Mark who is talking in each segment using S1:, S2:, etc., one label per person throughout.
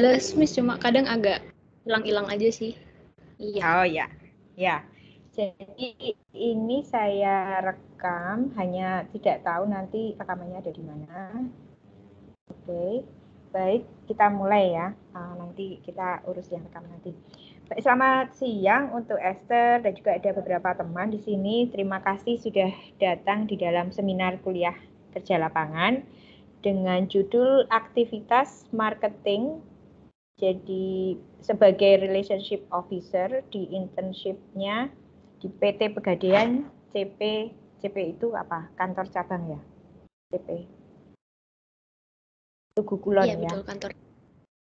S1: Jelas, Miss, cuma kadang agak hilang-hilang aja sih. Iya.
S2: Oh ya, ya. Jadi ini saya rekam, hanya tidak tahu nanti rekamannya ada di mana. Oke, baik, kita mulai ya. Nanti kita urus yang rekam nanti. Baik, selamat siang untuk Esther dan juga ada beberapa teman di sini. Terima kasih sudah datang di dalam seminar kuliah kerja lapangan dengan judul aktivitas marketing. Jadi sebagai relationship officer di internship-nya di PT Pegadaian CP. CP itu apa? Kantor cabang ya? CP. Tugu Kulon
S1: Iya,
S2: ya.
S1: betul, kantor.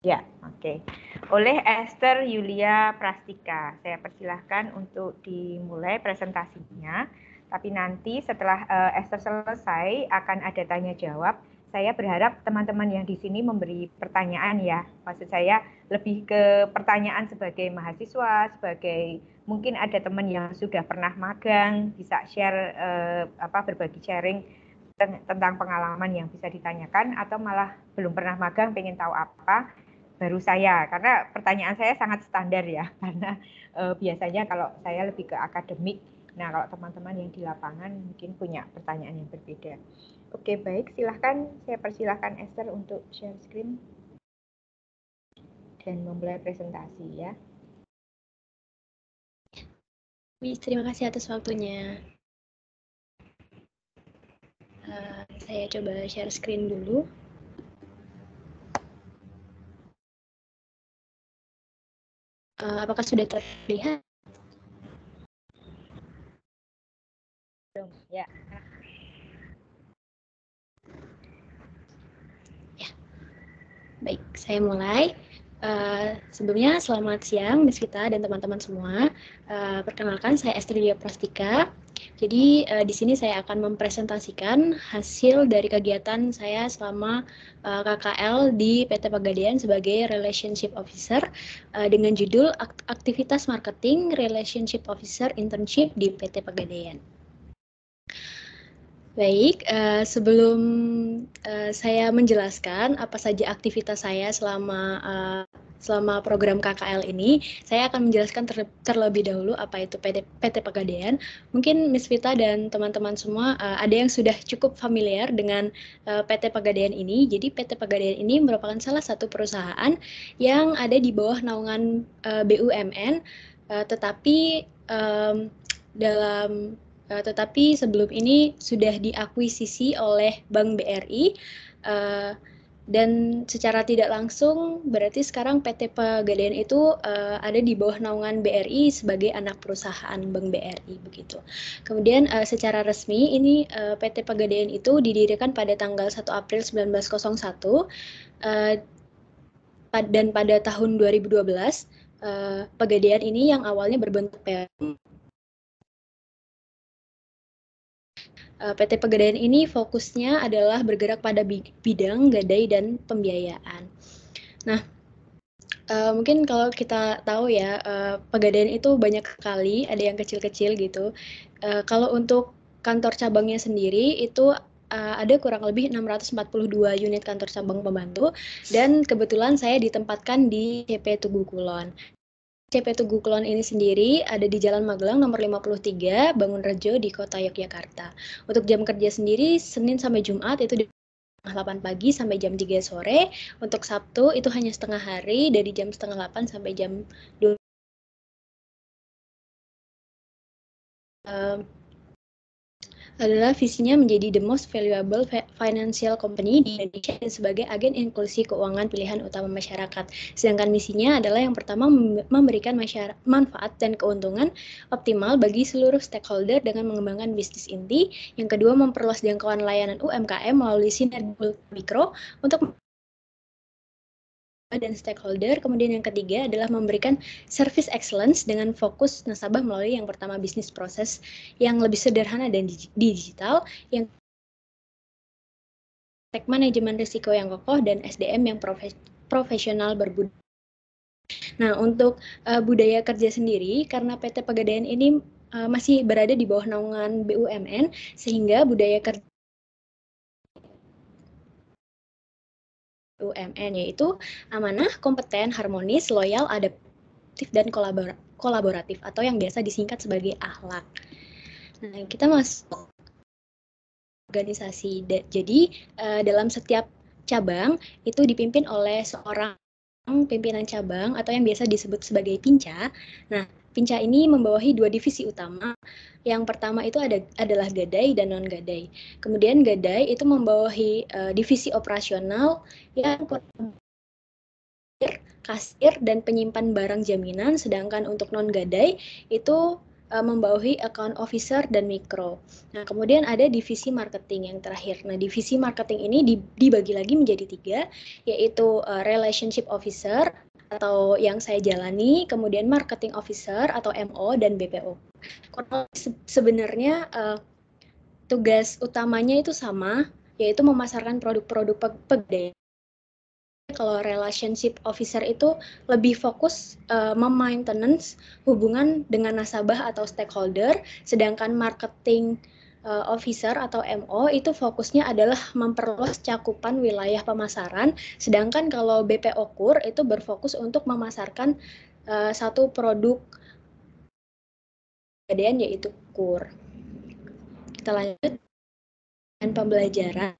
S2: Ya, oke. Oleh Esther Yulia Prastika. Saya persilahkan untuk dimulai presentasinya. Tapi nanti setelah Esther selesai akan ada tanya jawab. Saya berharap teman-teman yang di sini memberi pertanyaan ya. Maksud saya lebih ke pertanyaan sebagai mahasiswa, sebagai mungkin ada teman yang sudah pernah magang, bisa share berbagi sharing tentang pengalaman yang bisa ditanyakan, atau malah belum pernah magang pengen tahu apa, baru saya, karena pertanyaan saya sangat standar ya, karena biasanya kalau saya lebih ke akademik. Nah, kalau teman-teman yang di lapangan mungkin punya pertanyaan yang berbeda. Oke, baik, silahkan, saya persilahkan Esther untuk share screen dan memulai presentasi ya.
S1: Miss, terima kasih atas waktunya. Saya coba share screen dulu. Apakah sudah terlihat?
S2: Belum, ya.
S1: Ya, baik, saya mulai. Sebelumnya selamat siang Miss Vita dan teman-teman semua. Perkenalkan, saya Esther Yulia Prastika. Jadi di sini saya akan mempresentasikan hasil dari kegiatan saya selama KKL di PT Pegadaian sebagai Relationship Officer dengan judul Aktivitas Marketing Relationship Officer Internship di PT Pegadaian. Baik, sebelum saya menjelaskan apa saja aktivitas saya selama program KKL ini, saya akan menjelaskan terlebih dahulu apa itu PT Pegadaian. Mungkin Miss Vita dan teman-teman semua ada yang sudah cukup familiar dengan PT Pegadaian ini. Jadi PT Pegadaian ini merupakan salah satu perusahaan yang ada di bawah naungan BUMN, tetapi tetapi sebelum ini sudah diakuisisi oleh Bank BRI, dan secara tidak langsung berarti sekarang PT Pegadaian itu ada di bawah naungan BRI sebagai anak perusahaan Bank BRI begitu. Kemudian secara resmi ini PT Pegadaian itu didirikan pada tanggal 1 April 1901 dan pada tahun 2012 Pegadaian ini yang awalnya berbentuk PT Pegadaian ini fokusnya adalah bergerak pada bidang gadai dan pembiayaan. Nah, mungkin kalau kita tahu ya, Pegadaian itu banyak sekali, ada yang kecil-kecil gitu. Kalau untuk kantor cabangnya sendiri itu ada kurang lebih 642 unit kantor cabang pembantu, dan kebetulan saya ditempatkan di CP Tugu Kulon. CP Tugu Kulon ini sendiri ada di Jalan Magelang nomor 53, Bangunrejo di Kota Yogyakarta. Untuk jam kerja sendiri, Senin sampai Jumat itu di 8 pagi sampai jam 3 sore. Untuk Sabtu itu hanya setengah hari dari jam setengah 8 sampai jam 2. Adalah visinya menjadi the most valuable financial company di Indonesia dan sebagai agen inklusi keuangan pilihan utama masyarakat. Sedangkan misinya adalah yang pertama memberikan manfaat dan keuntungan optimal bagi seluruh stakeholder dengan mengembangkan bisnis inti. Yang kedua, memperluas jangkauan layanan UMKM melalui sinergi mikro untuk dan stakeholder. Kemudian yang ketiga adalah memberikan service excellence dengan fokus nasabah melalui yang pertama bisnis proses yang lebih sederhana dan digital, yang manajemen risiko yang kokoh, dan SDM yang profesional berbudaya. Nah, untuk budaya kerja sendiri, karena PT Pegadaian ini masih berada di bawah naungan BUMN, sehingga budaya kerja UMN, yaitu amanah, kompeten, harmonis, loyal, adaptif, dan kolaboratif, atau yang biasa disingkat sebagai akhlak. Nah, kita masuk organisasi. Jadi, dalam setiap cabang itu dipimpin oleh seorang pimpinan cabang atau yang biasa disebut sebagai pinca. Nah, pinca ini membawahi 2 divisi utama. Yang pertama itu adalah gadai dan non-gadai. Kemudian gadai itu membawahi divisi operasional yang kasir dan penyimpan barang jaminan, sedangkan untuk non-gadai itu membawahi account officer dan mikro. Nah, kemudian ada divisi marketing yang terakhir. Nah, divisi marketing ini dibagi lagi menjadi 3, yaitu relationship officer atau yang saya jalani, kemudian marketing officer atau MO, dan BPO. Sebenarnya tugas utamanya itu sama, yaitu memasarkan produk-produk pegadaian. Kalau relationship officer itu lebih fokus memaintenance hubungan dengan nasabah atau stakeholder, sedangkan marketing officer atau MO itu fokusnya adalah memperluas cakupan wilayah pemasaran, sedangkan kalau BPO KUR itu berfokus untuk memasarkan satu produk pegadaian yaitu KUR. Kita lanjut dengan pembelajaran.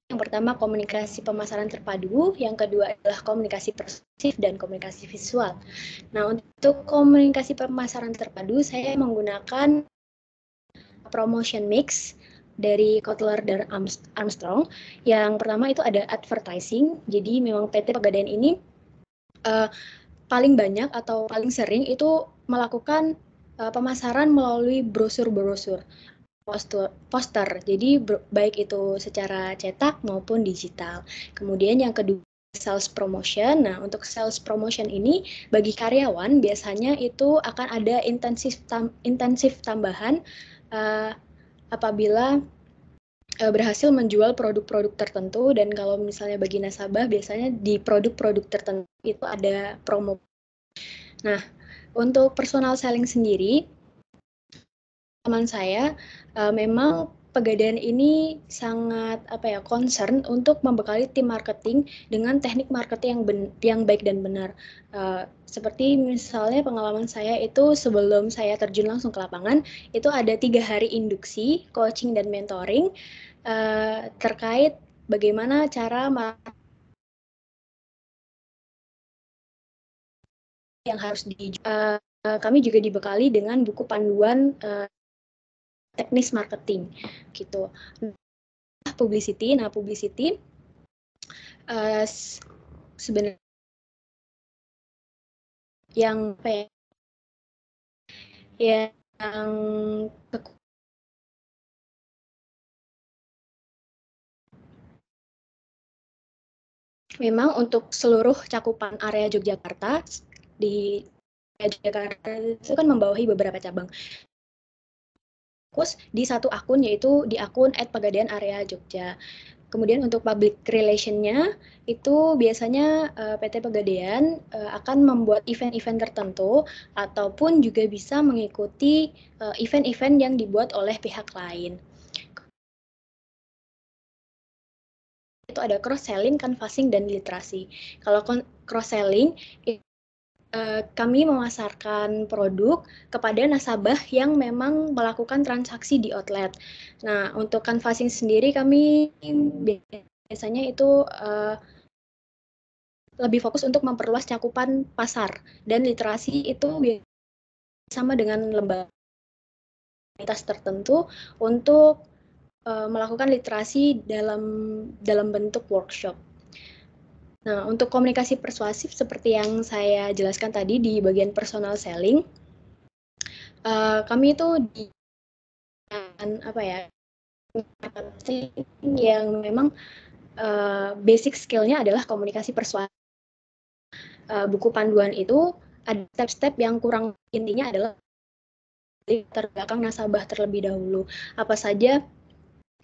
S1: Yang pertama komunikasi pemasaran terpadu, yang kedua adalah komunikasi persuasif dan komunikasi visual. Nah, untuk komunikasi pemasaran terpadu saya menggunakan promotion mix dari Kotler dan Armstrong. Yang pertama itu ada advertising. Jadi memang PT Pegadaian ini paling banyak atau paling sering itu melakukan pemasaran melalui brosur-brosur. Poster, jadi baik itu secara cetak maupun digital. Kemudian yang kedua sales promotion. Nah, untuk sales promotion ini bagi karyawan biasanya itu akan ada intensif tambahan apabila berhasil menjual produk-produk tertentu, dan kalau misalnya bagi nasabah biasanya di produk-produk tertentu itu ada promo. Nah, untuk personal selling sendiri, teman saya memang Pegadaian ini sangat concern untuk membekali tim marketing dengan teknik marketing yang baik dan benar. Seperti misalnya pengalaman saya itu sebelum saya terjun langsung ke lapangan, itu ada 3 hari induksi, coaching dan mentoring terkait bagaimana cara yang harus kami juga dibekali dengan buku panduan teknis marketing gitu. Publicity sebenarnya yang memang untuk seluruh cakupan area Yogyakarta di Yogyakarta itu kan membawahi beberapa cabang. Fokus di satu akun, yaitu di akun @pegadaian-area Jogja. Kemudian untuk public relation-nya itu biasanya PT Pegadaian akan membuat event-event tertentu ataupun juga bisa mengikuti event-event yang dibuat oleh pihak lain. Itu ada cross-selling, canvassing, dan literasi. Kalau cross-selling, kami memasarkan produk kepada nasabah yang memang melakukan transaksi di outlet. Nah, untuk canvassing sendiri kami biasanya itu lebih fokus untuk memperluas cakupan pasar, dan literasi itu sama dengan lembaga tertentu untuk melakukan literasi dalam bentuk workshop. Nah, untuk komunikasi persuasif seperti yang saya jelaskan tadi di bagian personal selling, kami itu yang memang basic skill-nya adalah komunikasi persuasif. Buku panduan itu ada step-step yang kurang intinya adalah terbelakang nasabah terlebih dahulu. Apa saja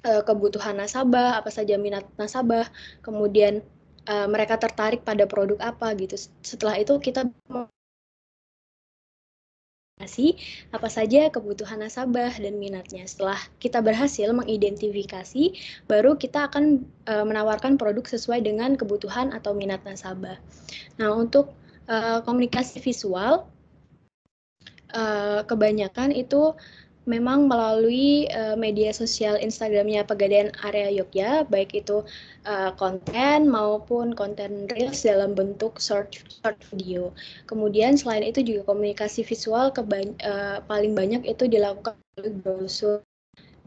S1: kebutuhan nasabah, apa saja minat nasabah, kemudian mereka tertarik pada produk apa gitu. Setelah itu kita apa saja kebutuhan nasabah dan minatnya. Setelah kita berhasil mengidentifikasi, baru kita akan menawarkan produk sesuai dengan kebutuhan atau minat nasabah. Nah, untuk komunikasi visual, kebanyakan itu memang melalui media sosial Instagramnya Pegadaian Area Yogya, baik itu konten maupun konten reels dalam bentuk short video. Kemudian selain itu juga komunikasi visual paling banyak itu dilakukan oleh brosur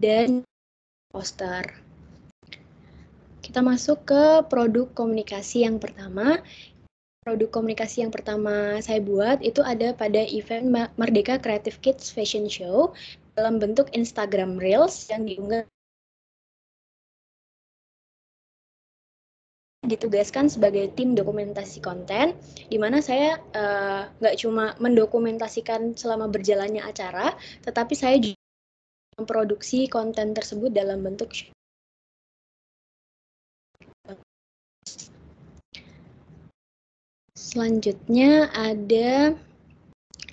S1: dan poster. Kita masuk ke produk komunikasi yang pertama. Produk komunikasi yang pertama saya buat itu ada pada event Merdeka Creative Kids Fashion Show dalam bentuk Instagram Reels yang ditugaskan sebagai tim dokumentasi konten, di mana saya nggak cuma mendokumentasikan selama berjalannya acara, tetapi saya juga memproduksi konten tersebut dalam bentuk selanjutnya ada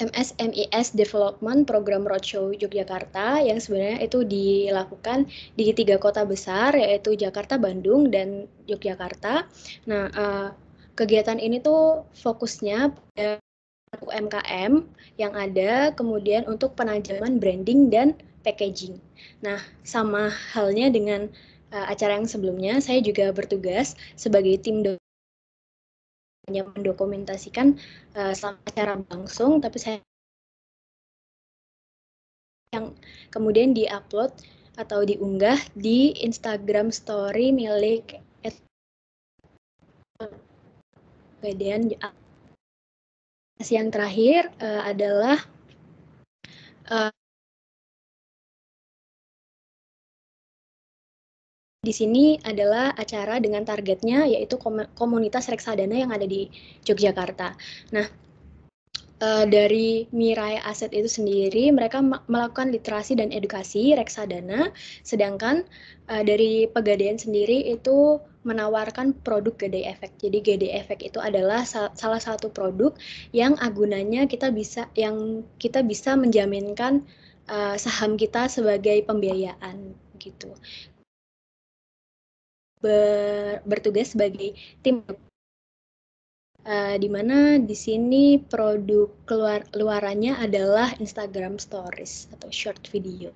S1: MSMIS Development Program Roadshow Yogyakarta yang sebenarnya itu dilakukan di 3 kota besar yaitu Jakarta, Bandung, dan Yogyakarta. Nah, kegiatan ini tuh fokusnya pada UMKM yang ada, kemudian untuk penajaman branding dan packaging. Nah, sama halnya dengan acara yang sebelumnya, saya juga bertugas sebagai tim hanya mendokumentasikan selama acara berlangsung, tapi saya yang kemudian diupload atau diunggah di Instagram Story milik Pegadaian. Yang terakhir adalah di sini adalah acara dengan targetnya yaitu komunitas reksadana yang ada di Yogyakarta. Nah, dari Mirai Aset itu sendiri, mereka melakukan literasi dan edukasi reksadana, sedangkan dari Pegadaian sendiri itu menawarkan produk Gadai Efek. Jadi Gadai Efek itu adalah salah satu produk yang gunanya kita bisa menjaminkan saham kita sebagai pembiayaan gitu. Bertugas sebagai tim di mana di sini produk luarannya adalah Instagram Stories atau short video.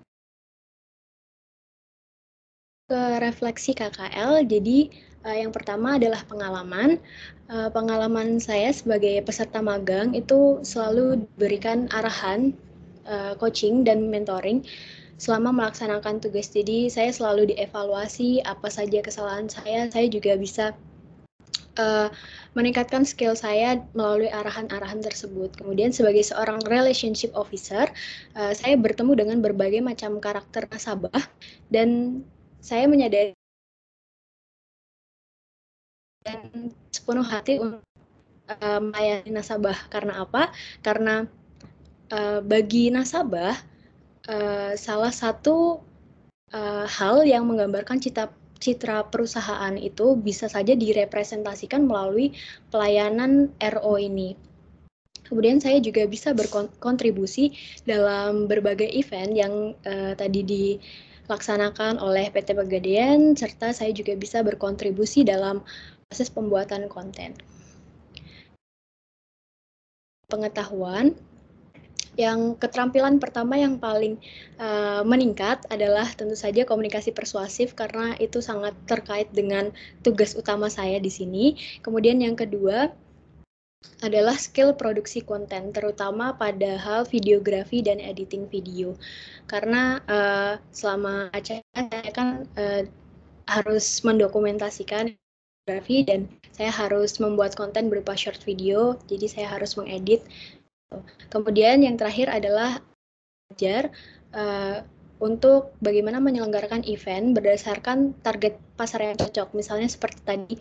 S1: Ke refleksi KKL, jadi yang pertama adalah pengalaman. Pengalaman saya sebagai peserta magang itu selalu diberikan arahan, coaching, dan mentoring selama melaksanakan tugas. Jadi saya selalu dievaluasi apa saja kesalahan saya juga bisa meningkatkan skill saya melalui arahan-arahan tersebut. Kemudian sebagai seorang relationship officer, saya bertemu dengan berbagai macam karakter nasabah dan saya menyadari dan sepenuh hati untuk melayani nasabah. Karena apa? Karena bagi nasabah salah satu hal yang menggambarkan citra perusahaan itu bisa saja direpresentasikan melalui pelayanan RO ini. Kemudian saya juga bisa berkontribusi dalam berbagai event yang tadi dilaksanakan oleh PT Pegadaian, serta saya juga bisa berkontribusi dalam proses pembuatan konten. Pengetahuan. Yang keterampilan pertama yang paling meningkat adalah tentu saja komunikasi persuasif karena itu sangat terkait dengan tugas utama saya di sini. Kemudian yang kedua adalah skill produksi konten, terutama pada hal videografi dan editing video. Karena selama acara saya kan harus mendokumentasikan videografi dan saya harus membuat konten berupa short video, jadi saya harus mengedit. Kemudian yang terakhir adalah belajar untuk bagaimana menyelenggarakan event berdasarkan target pasar yang cocok. Misalnya seperti tadi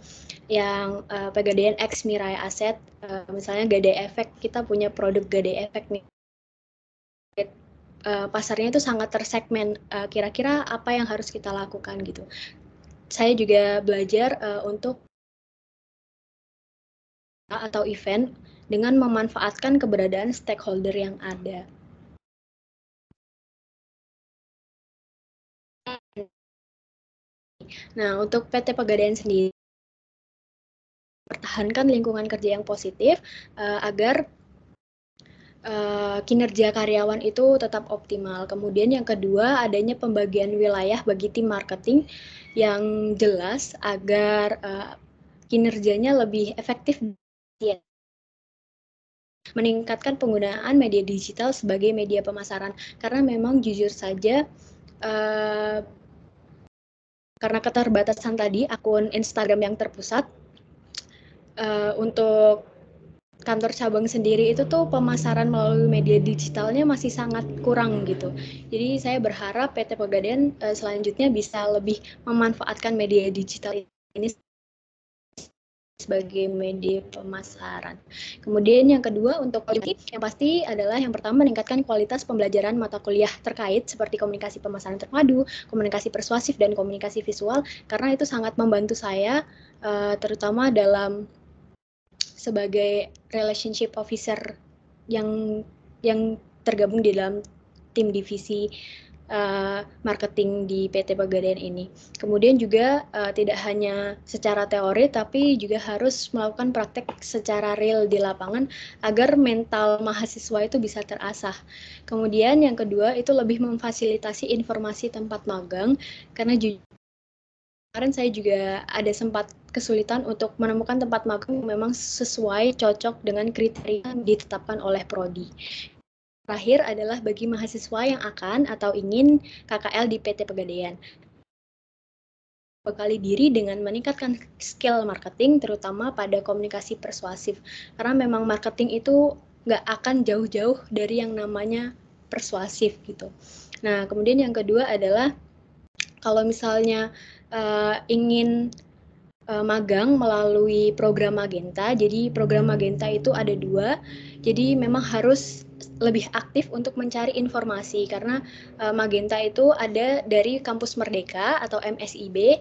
S1: yang Pegadaian X Mirai Aset, misalnya Gadai Efek, kita punya produk Gadai Efek nih. Pasarnya itu sangat tersegmen, kira-kira apa yang harus kita lakukan gitu. Saya juga belajar untuk atau event dengan memanfaatkan keberadaan stakeholder yang ada. Nah, untuk PT Pegadaian sendiri, pertahankan lingkungan kerja yang positif agar kinerja karyawan itu tetap optimal. Kemudian yang kedua, adanya pembagian wilayah bagi tim marketing yang jelas agar kinerjanya lebih efektif. Meningkatkan penggunaan media digital sebagai media pemasaran, karena memang jujur saja karena keterbatasan tadi akun Instagram yang terpusat, untuk kantor cabang sendiri itu tuh pemasaran melalui media digitalnya masih sangat kurang gitu. Jadi saya berharap PT Pegadaian selanjutnya bisa lebih memanfaatkan media digital ini sebagai media pemasaran. Kemudian yang kedua, untuk yang pasti adalah yang pertama, meningkatkan kualitas pembelajaran mata kuliah terkait seperti komunikasi pemasaran terpadu, komunikasi persuasif, dan komunikasi visual, karena itu sangat membantu saya terutama dalam sebagai relationship officer yang tergabung di dalam tim divisi marketing di PT Pegadaian ini. Kemudian juga tidak hanya secara teori, tapi juga harus melakukan praktek secara real di lapangan agar mental mahasiswa itu bisa terasah. Kemudian yang kedua itu lebih memfasilitasi informasi tempat magang, karena kemarin saya juga ada sempat kesulitan untuk menemukan tempat magang yang memang sesuai, cocok dengan kriteria yang ditetapkan oleh Prodi. Terakhir adalah bagi mahasiswa yang akan atau ingin KKL di PT Pegadaian, bekali diri dengan meningkatkan skill marketing, terutama pada komunikasi persuasif. Karena memang marketing itu nggak akan jauh-jauh dari yang namanya persuasif gitu. Nah, kemudian yang kedua adalah kalau misalnya ingin magang melalui program Magenta. Jadi program Magenta itu ada 2. Jadi memang harus lebih aktif untuk mencari informasi, karena Magenta itu ada dari Kampus Merdeka atau MSIB.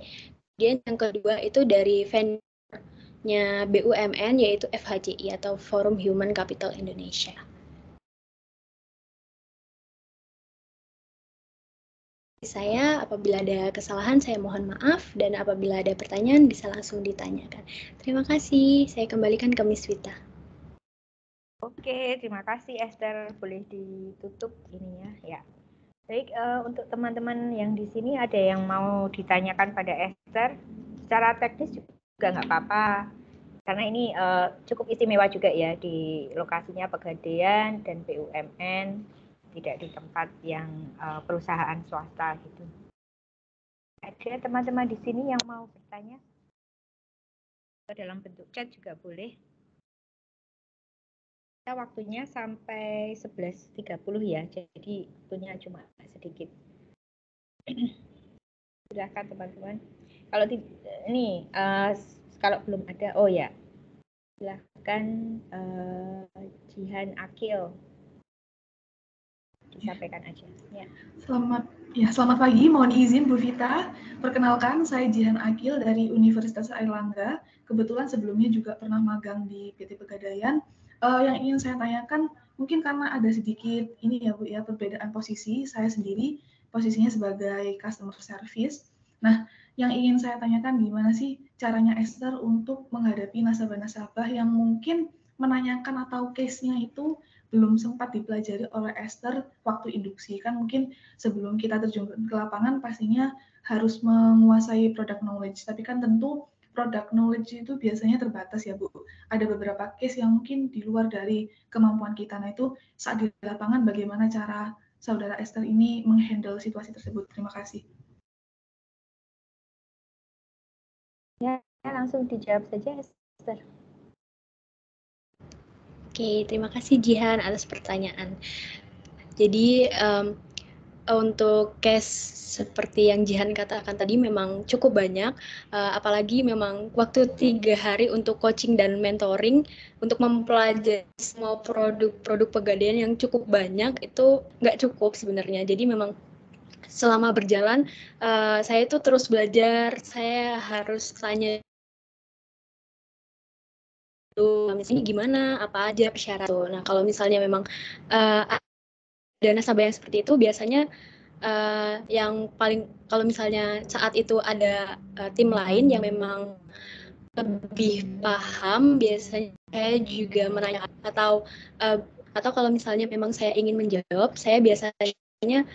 S1: Kemudian yang kedua itu dari vendornya BUMN, yaitu FHCI atau Forum Human Capital Indonesia. Saya, apabila ada kesalahan, saya mohon maaf, dan apabila ada pertanyaan bisa langsung ditanyakan. Terima kasih, saya kembalikan ke Miss Wita.
S2: Oke, terima kasih Esther. Boleh ditutup ininya ya. Baik, untuk teman-teman yang di sini ada yang mau ditanyakan pada Esther, secara teknis juga nggak apa-apa, karena ini cukup istimewa juga ya, di lokasinya Pegadaian dan BUMN, tidak di tempat yang perusahaan swasta gitu. Ada teman-teman di sini yang mau bertanya? Dalam bentuk chat juga boleh. Kita waktunya sampai 11.30 ya, jadi waktunya cuma sedikit. Silakan teman-teman. Kalau ini kalau belum ada, oh ya, silakan Jihan Akil disampaikan aja. Ya.
S3: Selamat pagi. Mohon izin Bu Vita. Perkenalkan, saya Jihan Akil dari Universitas Airlangga. Kebetulan sebelumnya juga pernah magang di PT Pegadaian. Yang ingin saya tanyakan, mungkin karena ada sedikit ini ya Bu ya, perbedaan posisi. Saya sendiri posisinya sebagai customer service. Nah, yang ingin saya tanyakan, gimana sih caranya Esther untuk menghadapi nasabah-nasabah yang mungkin menanyakan atau case-nya itu belum sempat dipelajari oleh Esther waktu induksi. Kan mungkin sebelum kita terjun ke lapangan pastinya harus menguasai product knowledge, tapi kan tentu product knowledge itu biasanya terbatas ya Bu. Ada beberapa case yang mungkin di luar dari kemampuan kita. Nah itu saat di lapangan bagaimana cara saudara Esther ini menghandle situasi tersebut? Terima kasih.
S2: Ya, langsung dijawab saja Esther.
S1: Oke, terima kasih Jihan atas pertanyaan. Jadi untuk case seperti yang Jihan katakan tadi memang cukup banyak, apalagi memang waktu 3 hari untuk coaching dan mentoring untuk mempelajari semua produk Pegadaian yang cukup banyak itu nggak cukup sebenarnya. Jadi memang selama berjalan saya itu terus belajar, saya harus tanya ini gimana, apa aja persyaratan. Nah kalau misalnya memang ada nasabah yang seperti itu, biasanya yang paling kalau misalnya saat itu ada tim lain yang memang lebih paham, biasanya saya juga menanyakan atau kalau misalnya memang saya ingin menjawab, saya biasanya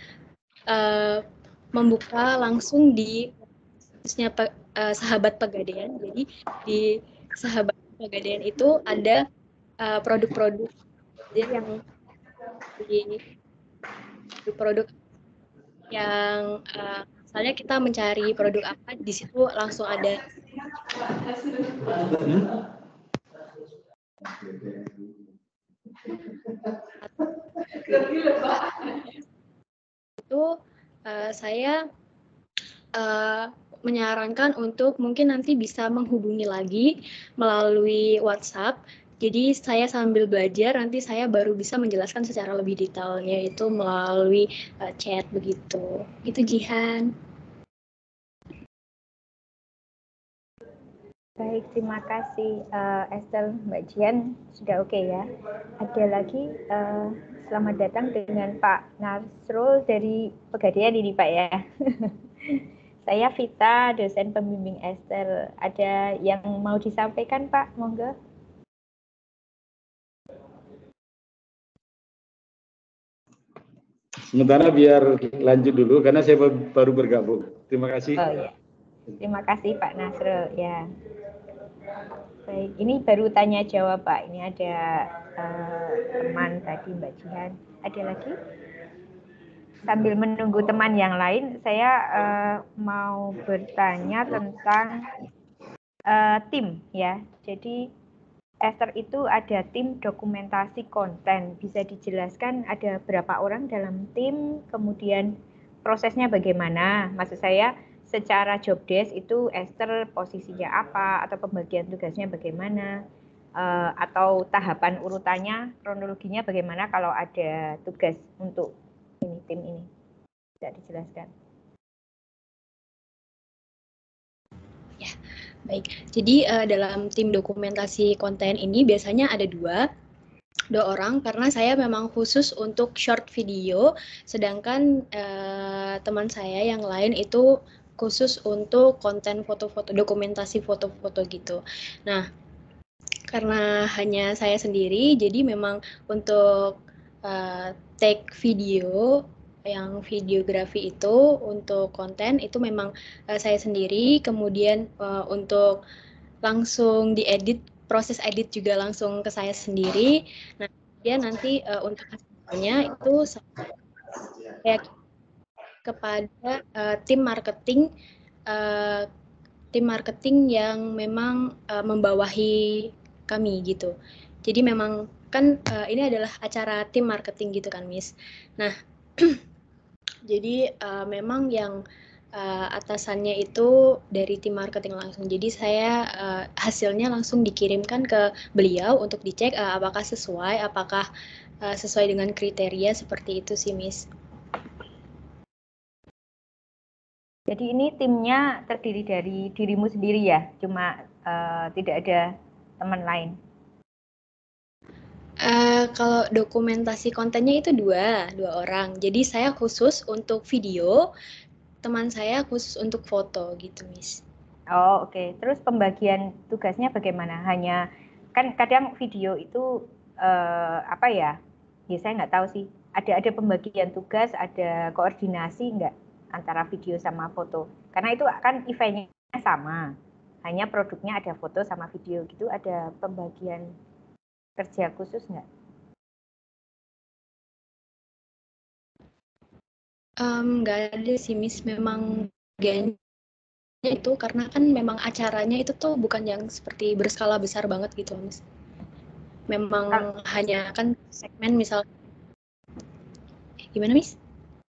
S1: membuka langsung di khususnya sahabat Pegadaian. Jadi di sahabat Pegadaian itu ada produk-produk yang di produk yang misalnya kita mencari produk apa, di situ langsung ada itu saya menyarankan untuk mungkin nanti bisa menghubungi lagi melalui WhatsApp. Jadi saya sambil belajar nanti saya baru bisa menjelaskan secara lebih detailnya itu melalui chat begitu. Itu Jihan.
S2: Baik, terima kasih Estelle, Mbak Jian, sudah oke ya. Ada lagi, selamat datang dengan Pak Nasrul dari Pegadaian ini Pak ya. Saya Vita, dosen pembimbing Estelle. Ada yang mau disampaikan Pak, monggo.
S4: Sementara biar lanjut dulu karena saya baru bergabung. Terima kasih.
S2: Oh ya, terima kasih Pak Nasrul ya. Baik, ini baru tanya jawab Pak. Ini ada teman tadi Mbak Jihan. Ada lagi? Sambil menunggu teman yang lain, saya mau bertanya tentang tim ya. Jadi Esther itu ada tim dokumentasi konten. Bisa dijelaskan ada berapa orang dalam tim, kemudian prosesnya bagaimana? Maksud saya secara job desk itu Esther posisinya apa atau pembagian tugasnya bagaimana? Atau tahapan urutannya, kronologinya bagaimana kalau ada tugas untuk ini tim ini? Bisa dijelaskan?
S1: Ya, baik. Jadi dalam tim dokumentasi konten ini biasanya ada dua orang karena saya memang khusus untuk short video, sedangkan teman saya yang lain itu khusus untuk konten foto-foto, dokumentasi foto-foto gitu. Nah, karena hanya saya sendiri, jadi memang untuk take video yang videografi itu untuk konten itu memang saya sendiri, kemudian untuk langsung diedit, proses edit juga langsung ke saya sendiri. Nah, kemudian nanti untuk hasilnya itu saya kepada tim marketing yang memang membawahi kami gitu. Jadi memang kan ini adalah acara tim marketing gitu kan, Miss. Nah, jadi memang yang atasannya itu dari tim marketing langsung. Jadi saya hasilnya langsung dikirimkan ke beliau untuk dicek apakah sesuai dengan kriteria seperti itu sih, Miss.
S2: Jadi ini timnya terdiri dari dirimu sendiri ya, cuma tidak ada teman lain.
S1: Kalau dokumentasi kontennya itu dua orang. Jadi saya khusus untuk video, teman saya khusus untuk foto gitu, Miss.
S2: Oh oke. Terus pembagian tugasnya bagaimana? Hanya kan kadang video itu apa ya? Ya saya nggak tahu sih. Ada pembagian tugas, ada koordinasi nggak antara video sama foto? Karena itu kan eventnya sama. Hanya produknya ada foto sama video gitu. Ada pembagian kerja khusus nggak?
S1: Nggak ada sih, Miss. Memang bagiannya itu karena kan memang acaranya itu tuh bukan yang seperti berskala besar banget gitu, Miss. Memang hanya kan segmen misal. Gimana, Miss?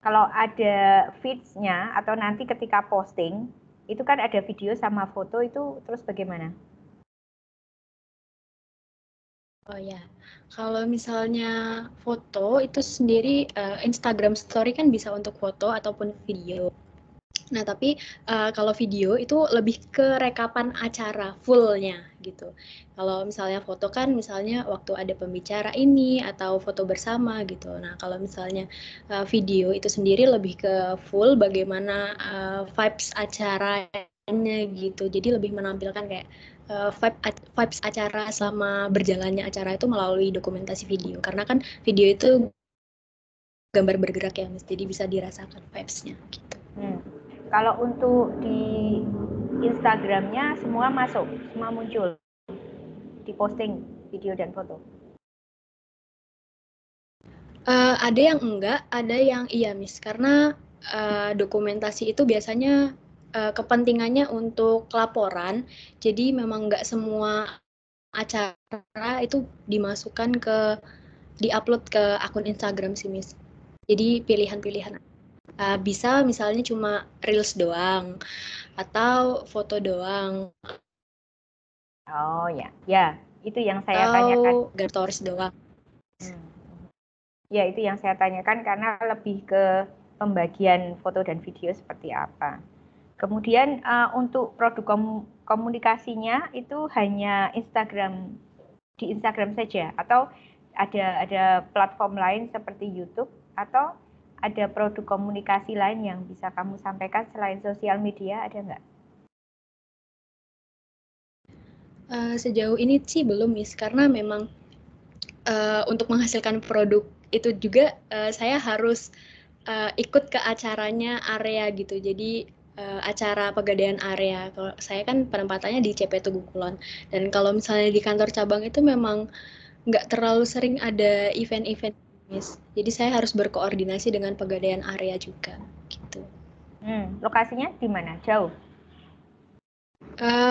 S2: Kalau ada feeds-nya atau nanti ketika posting, itu kan ada video sama foto itu terus bagaimana?
S1: Oh ya, kalau misalnya foto itu sendiri Instagram Story kan bisa untuk foto ataupun video. Nah, tapi kalau video itu lebih ke rekapan acara full-nya gitu. Kalau misalnya foto kan misalnya waktu ada pembicara ini atau foto bersama gitu. Nah, kalau misalnya video itu sendiri lebih ke full bagaimana vibes acaranya gitu. Jadi lebih menampilkan kayak vibes acara selama berjalannya acara itu melalui dokumentasi video. Karena kan video itu gambar bergerak ya, Mas. Jadi bisa dirasakan vibes-nya gitu.
S2: Kalau untuk di Instagramnya semua masuk, semua muncul di posting video dan foto.
S1: Ada yang enggak, ada yang iya, Miss. Karena dokumentasi itu biasanya kepentingannya untuk laporan, jadi memang enggak semua acara itu dimasukkan diupload ke akun Instagram sih, Miss. Jadi pilihan-pilihan. Bisa misalnya cuma reels doang, atau foto doang,
S2: Oh ya, ya itu yang saya
S1: atau
S2: tanyakan.
S1: stories doang.
S2: Ya itu yang saya tanyakan karena lebih ke pembagian foto dan video seperti apa. Kemudian untuk produk komunikasinya itu hanya di Instagram saja atau ada platform lain seperti YouTube atau ada produk komunikasi lain yang bisa kamu sampaikan selain sosial media, ada nggak?
S1: Sejauh ini sih belum, Miss, karena memang untuk menghasilkan produk itu juga saya harus ikut ke acaranya area gitu. Jadi acara Pegadaian area. Kalau saya kan penempatannya di CP Tugu Kulon. Dan kalau misalnya di kantor cabang itu memang nggak terlalu sering ada event-event, Miss. Jadi saya harus berkoordinasi dengan Pegadaian area juga gitu.
S2: Lokasinya di mana? Jauh?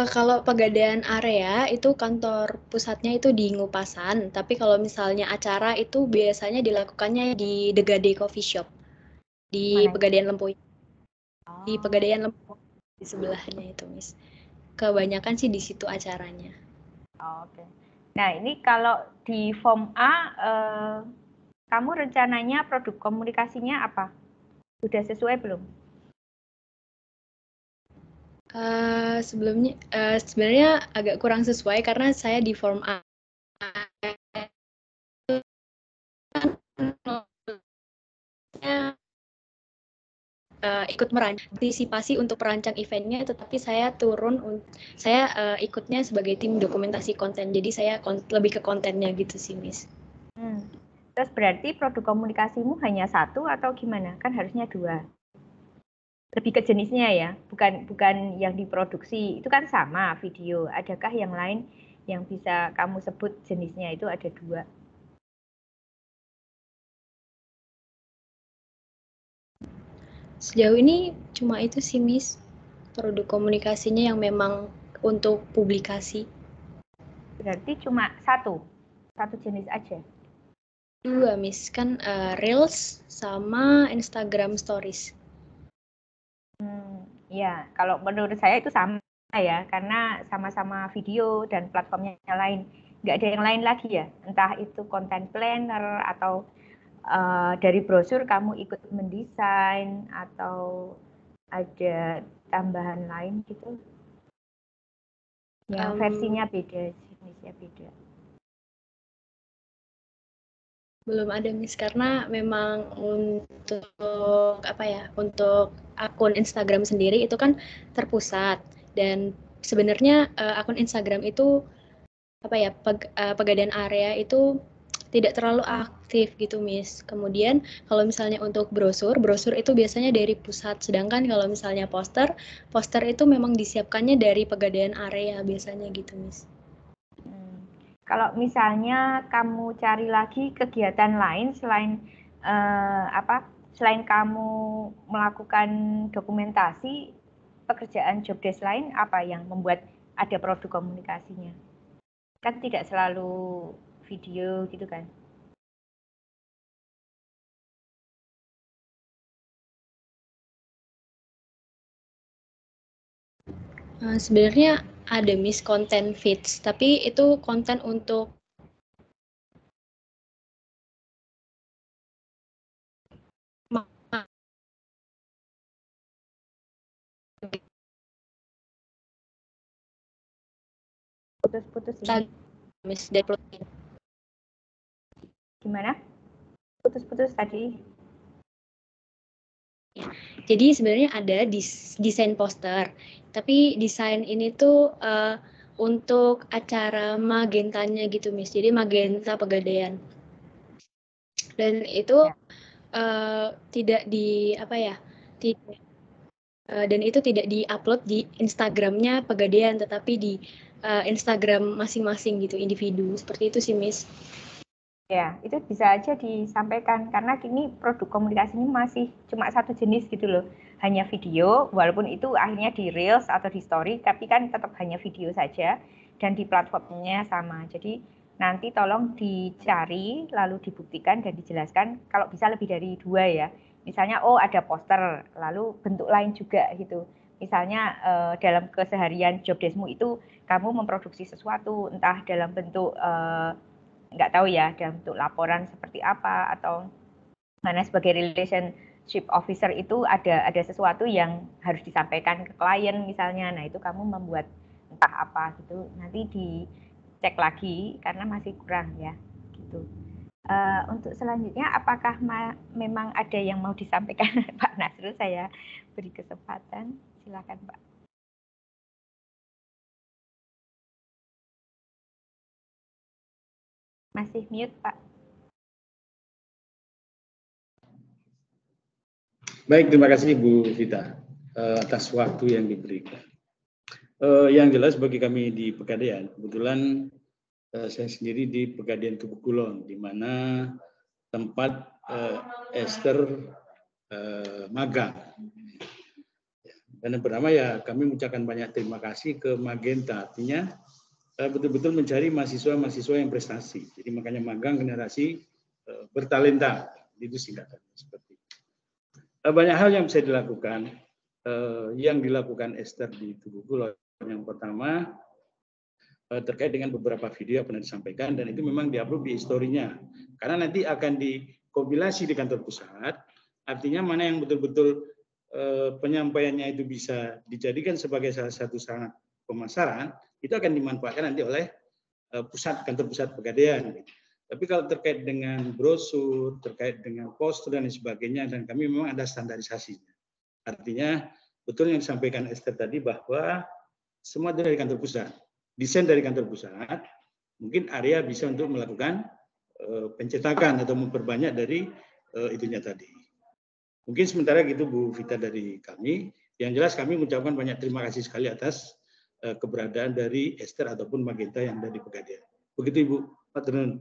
S1: Kalau Pegadaian area itu kantor pusatnya itu di Ngupasan, tapi kalau misalnya acara itu biasanya dilakukannya di The Gade Coffee Shop di
S2: Mana?
S1: Pegadaian Lempuy.
S2: Oh.
S1: Di Pegadaian Lempuy di sebelahnya itu, Miss. Kebanyakan sih di situ acaranya.
S2: Oke. Nah, ini kalau di Form A, kamu rencananya produk komunikasinya apa? Sudah sesuai belum?
S1: Sebenarnya agak kurang sesuai karena saya di Form A ikut partisipasi untuk merancang eventnya, tetapi saya ikutnya sebagai tim dokumentasi konten, jadi saya lebih ke kontennya gitu sih, Miss.
S2: Terus berarti produk komunikasimu hanya satu atau gimana? Kan harusnya dua. Lebih ke jenisnya ya, bukan yang diproduksi. Itu kan sama video. Adakah yang lain yang bisa kamu sebut jenisnya itu ada dua?
S1: Sejauh ini cuma itu sih, Miss, produk komunikasinya yang memang untuk publikasi.
S2: Berarti cuma satu jenis aja?
S1: Dua, Miss, kan Reels sama Instagram Stories.
S2: Ya, kalau menurut saya itu sama ya, karena sama-sama video dan platformnya lain. Nggak ada yang lain lagi ya, entah itu content planner atau dari brosur kamu ikut mendesain atau ada tambahan lain gitu yang versinya beda, jenisnya beda.
S1: Belum ada, Miss, karena memang untuk untuk akun Instagram sendiri itu kan terpusat, dan sebenarnya akun Instagram itu Pegadaian area itu tidak terlalu aktif gitu, Miss. Kemudian kalau misalnya untuk brosur itu biasanya dari pusat, sedangkan kalau misalnya poster itu memang disiapkannya dari Pegadaian area biasanya gitu, Miss.
S2: Kalau misalnya kamu cari lagi kegiatan lain selain kamu melakukan dokumentasi, pekerjaan job desk lain apa yang membuat ada produk komunikasinya? Kan tidak selalu video gitu kan?
S1: Sebenarnya ada, Miss, konten feeds, tapi itu konten untuk
S2: Putus-putus ini.
S1: Miss dari plugin.
S2: Gimana? Putus-putus tadi.
S1: Jadi sebenarnya ada desain poster, tapi desain ini tuh untuk acara Magentanya gitu, Miss. Jadi Magenta Pegadaian. Dan itu tidak di apa ya? Dan itu tidak di-upload di Instagramnya Pegadaian, tetapi di Instagram masing-masing gitu, individu. Seperti itu sih, Miss.
S2: Ya, itu bisa aja disampaikan karena kini produk komunikasi ini masih cuma satu jenis gitu loh. Hanya video, walaupun itu akhirnya di Reels atau di Story, tapi kan tetap hanya video saja dan di platformnya sama. Jadi nanti tolong dicari, lalu dibuktikan dan dijelaskan kalau bisa lebih dari 2 ya. Misalnya, oh ada poster, lalu bentuk lain juga gitu. Misalnya dalam keseharian job desk-mu itu kamu memproduksi sesuatu, entah dalam bentuk nggak tahu ya dalam bentuk laporan seperti apa atau mana sebagai relationship officer itu ada sesuatu yang harus disampaikan ke klien misalnya. Nah itu kamu membuat entah apa gitu, nanti dicek lagi karena masih kurang ya gitu. Untuk selanjutnya apakah memang ada yang mau disampaikan Pak Nasrul? Saya beri kesempatan, silakan Pak. Masih mute, Pak.
S4: Baik, terima kasih Bu Vita atas waktu yang diberikan. Yang jelas bagi kami di Pegadaian, kebetulan saya sendiri di Pegadaian Tugu Kulon, di mana tempat Esther magang. Dan yang pertama ya kami mengucapkan banyak terima kasih ke Magenta, artinya betul-betul mencari mahasiswa-mahasiswa yang prestasi. Jadi makanya magang generasi bertalenta, itu singkatan seperti itu. Banyak hal yang bisa dilakukan, yang dilakukan Esther di Tugu Kulon. Yang pertama terkait dengan beberapa video yang pernah disampaikan dan itu memang diupload di story-nya. Karena nanti akan dikompilasi di kantor pusat, artinya mana yang betul-betul penyampaiannya itu bisa dijadikan sebagai salah satu sarana pemasaran, itu akan dimanfaatkan nanti oleh kantor pusat Pegadaian. Tapi kalau terkait dengan brosur, terkait dengan poster dan sebagainya, dan kami memang ada standarisasinya. Artinya betul yang disampaikan Esther tadi bahwa semua dari kantor pusat, desain dari kantor pusat, mungkin area bisa untuk melakukan pencetakan atau memperbanyak dari itunya tadi. Mungkin sementara gitu Bu Vita dari kami. Yang jelas kami mengucapkan banyak terima kasih sekali atas keberadaan dari Esther ataupun Magenta yang ada di Pegadaian. Begitu Ibu. Matur.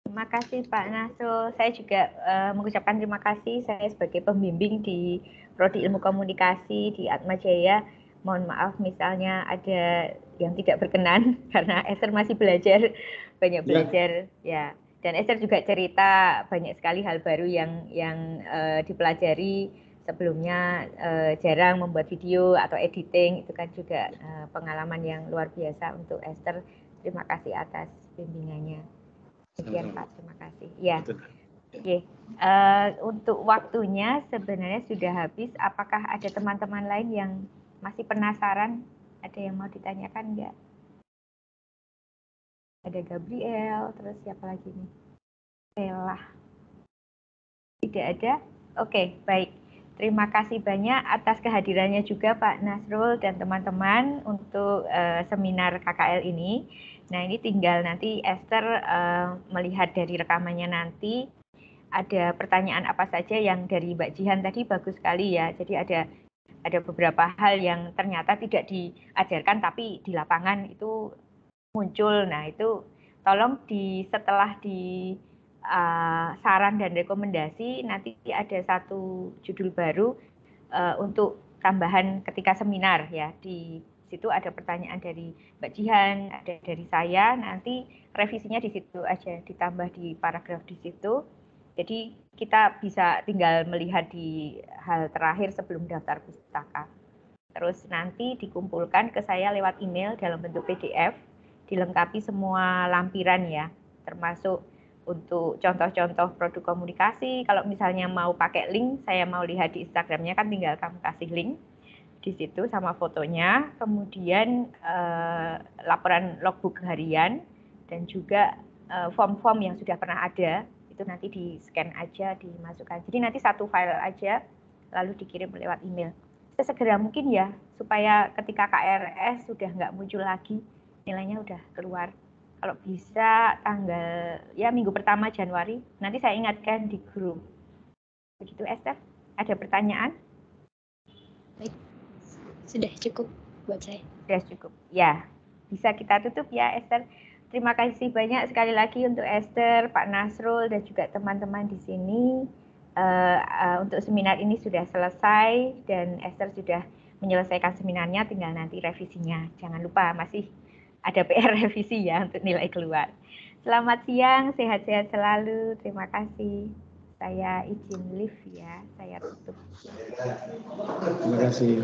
S2: Terima kasih Pak Nasrul. Saya juga mengucapkan terima kasih. Saya sebagai pembimbing di Prodi Ilmu Komunikasi di Atmajaya. Mohon maaf misalnya ada yang tidak berkenan karena Esther masih belajar, banyak belajar ya. Dan Esther juga cerita banyak sekali hal baru yang dipelajari. Sebelumnya jarang membuat video atau editing, itu kan juga pengalaman yang luar biasa untuk Esther. Terima kasih atas bimbingannya. Sekian Pak, terima kasih. Ya, oke. Untuk waktunya sebenarnya sudah habis. Apakah ada teman-teman lain yang masih penasaran? Ada yang mau ditanyakan enggak? Ada Gabriel, terus siapa lagi nih? Bella. Tidak ada? Oke, baik. Terima kasih banyak atas kehadirannya juga Pak Nasrul dan teman-teman untuk seminar KKL ini. Nah ini tinggal nanti Esther melihat dari rekamannya nanti ada pertanyaan apa saja yang dari Mbak Jihan tadi bagus sekali ya. Jadi ada beberapa hal yang ternyata tidak diajarkan tapi di lapangan itu muncul. Nah itu tolong setelah saran dan rekomendasi nanti ada satu judul baru untuk tambahan ketika seminar ya. Di situ ada pertanyaan dari Mbak Jihan, ada dari saya, nanti revisinya di situ aja, ditambah di paragraf di situ. Jadi kita bisa tinggal melihat di hal terakhir sebelum daftar pustaka. Terus nanti dikumpulkan ke saya lewat email dalam bentuk PDF, dilengkapi semua lampiran ya, termasuk untuk contoh-contoh produk komunikasi. Kalau misalnya mau pakai link, saya mau lihat di Instagramnya kan tinggal kamu kasih link. di situ sama fotonya, kemudian laporan logbook harian, dan juga form-form yang sudah pernah ada, itu nanti di-scan aja, dimasukkan. Jadi nanti satu file aja, lalu dikirim lewat email. Sesegera mungkin ya, supaya ketika KRS sudah nggak muncul lagi, nilainya udah keluar. Kalau bisa tanggal, ya minggu pertama Januari, nanti saya ingatkan di grup. Begitu Esther, ada pertanyaan?
S1: Baik, sudah cukup buat saya.
S2: Sudah cukup, ya. Bisa kita tutup ya Esther. Terima kasih banyak sekali lagi untuk Esther, Pak Nasrul, dan juga teman-teman di sini. Untuk seminar ini sudah selesai dan Esther sudah menyelesaikan seminarnya, tinggal nanti revisinya. Jangan lupa masih ada PR revisi ya untuk nilai keluar. Selamat siang, sehat-sehat selalu. Terima kasih. Saya izin live ya, saya tutup.
S4: Terima kasih.